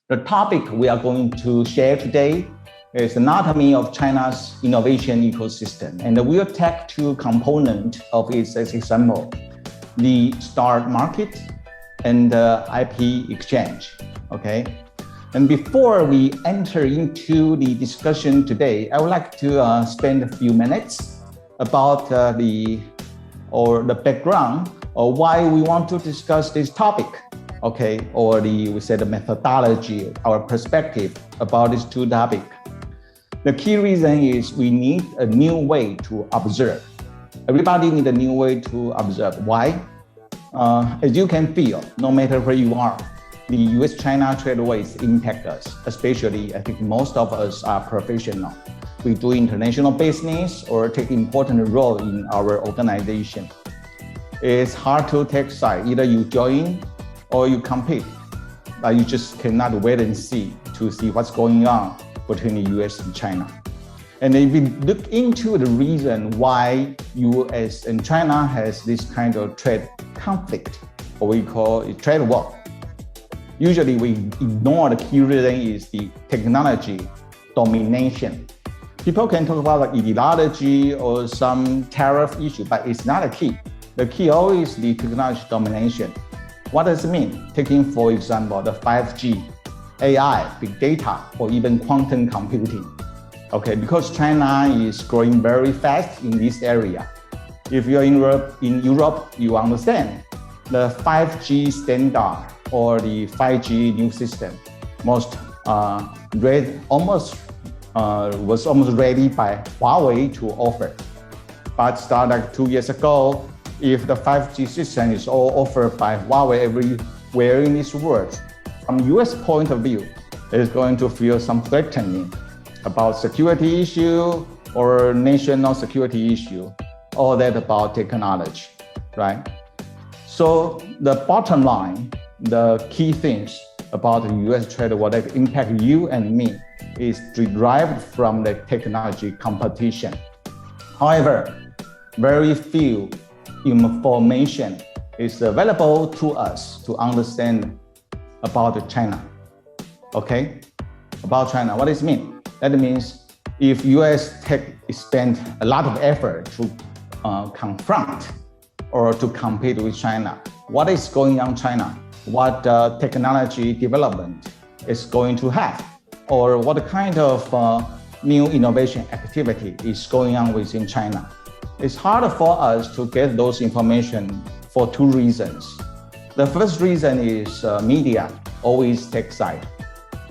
The topic we are going to share today is anatomy of China's innovation ecosystem, and we'll take two components of its example, the stock market and the IP exchange, okay? And before we enter into the discussion today, I would like to spend a few minutes about the background or why we want to discuss this topic, okay? Or the methodology, our perspective about these two topics. The key reason is we need a new way to observe. Everybody needs a new way to observe. Why? As you can feel, no matter where you are, the US-China trade wars impact us. Especially, I think most of us are professional. We do international business or take important role in our organization. It's hard to take side. Either you join or you compete, but you just cannot wait and see what's going on between the US and China. And if we look into the reason why US and China has this kind of trade conflict, or we call it trade war, usually we ignore the key reason is the technology domination. People can talk about like ideology or some tariff issue, but it's not a key. The key always the technology domination. What does it mean? Taking, for example, the 5G, AI, big data, or even quantum computing. Okay, because China is growing very fast in this area. If you're in Europe, you understand the 5G standard or the 5G new system was almost ready by Huawei to offer. But started like 2 years ago, if the 5G system is all offered by Huawei everywhere in this world, from US point of view, it's going to feel some threatening about security issue or national security issue, all that about technology, right? So the bottom line, the key things about the US trade war that impact you and me is derived from the technology competition. However, very few information is available to us to understand about China, okay? About China, what does it mean? That means if US spend a lot of effort to confront or to compete with China, what is going on in China? What technology development is going to have? Or what kind of new innovation activity is going on within China? It's hard for us to get those information for two reasons. The first reason is media always take side,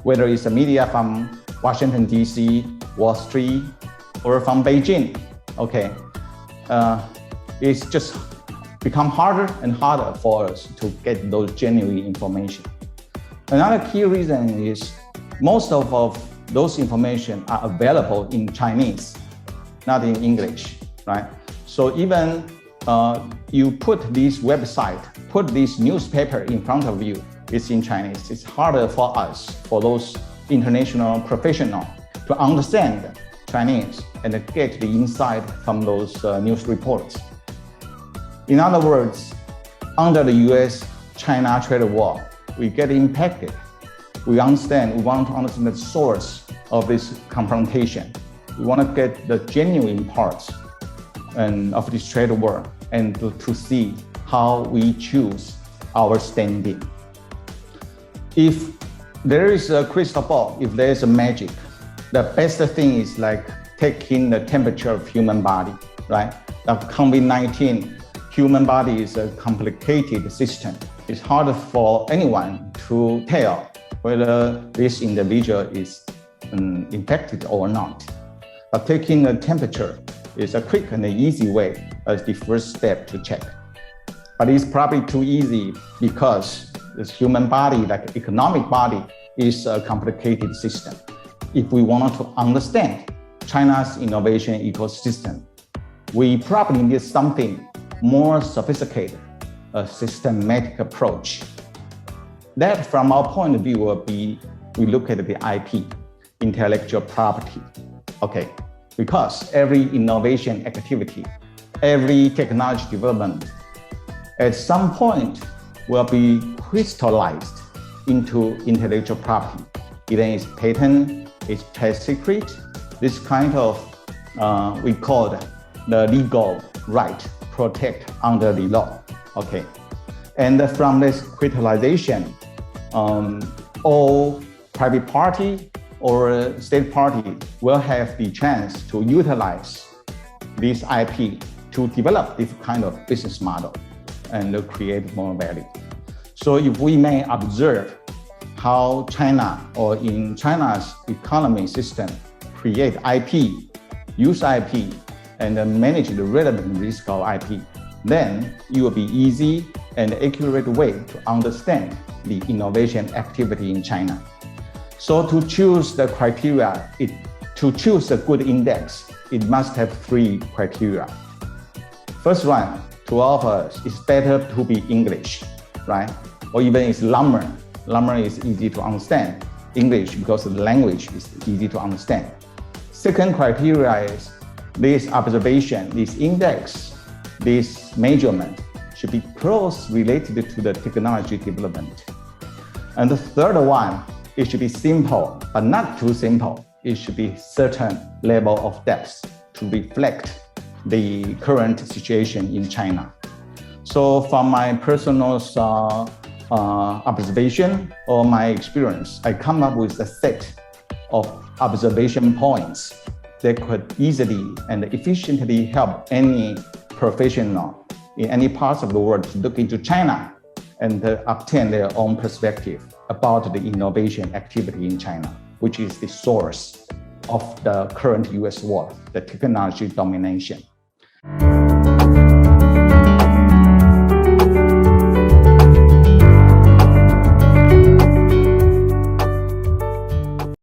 whether it's a media from Washington, D.C., Wall Street, or from Beijing, okay? It's just become harder and harder for us to get those genuine information. Another key reason is most of those information are available in Chinese, not in English, right? So even you put this website, put this newspaper in front of you, it's in Chinese. It's harder for us, for those international professionals, to understand Chinese and get the insight from those news reports. In other words, under the US-China trade war, we get impacted. We want to understand the source of this confrontation. We want to get the genuine parts of this trade war and to see how we choose our standing. If there is a crystal ball, if there is a magic, the best thing is like taking the temperature of human body, right? The COVID-19 human body is a complicated system. It's hard for anyone to tell whether this individual is infected or not. But taking the temperature is a quick and easy way as the first step to check. But it's probably too easy because this human body, like economic body, is a complicated system. If we want to understand China's innovation ecosystem, we probably need something more sophisticated, a systematic approach. That, from our point of view, will be, we look at the IP, intellectual property. Okay, because every innovation activity, every technology development, at some point will be crystallized into intellectual property. Either it's patent, it's trade secret, this kind of, we call the legal right protect under the law, okay? And from this crystallization, all private party or state party will have the chance to utilize this IP to develop this kind of business model and create more value. So if we may observe how China or in China's economy system create IP, use IP, and manage the relevant risk of IP, then it will be easy and accurate way to understand the innovation activity in China. So to choose the criteria, to choose a good index, it must have 3 criteria. First one, to all of us, it's better to be English, right? Or even it's Lammer. Lammer is easy to understand. English, because the language is easy to understand. Second criteria is this observation, this index, this measurement should be close related to the technology development. And the third one, it should be simple, but not too simple. It should be certain level of depth to reflect the current situation in China. So from my personal observation or my experience, I come up with a set of observation points that could easily and efficiently help any professional in any parts of the world to look into China and obtain their own perspective about the innovation activity in China, which is the source of the current US war, the technology domination.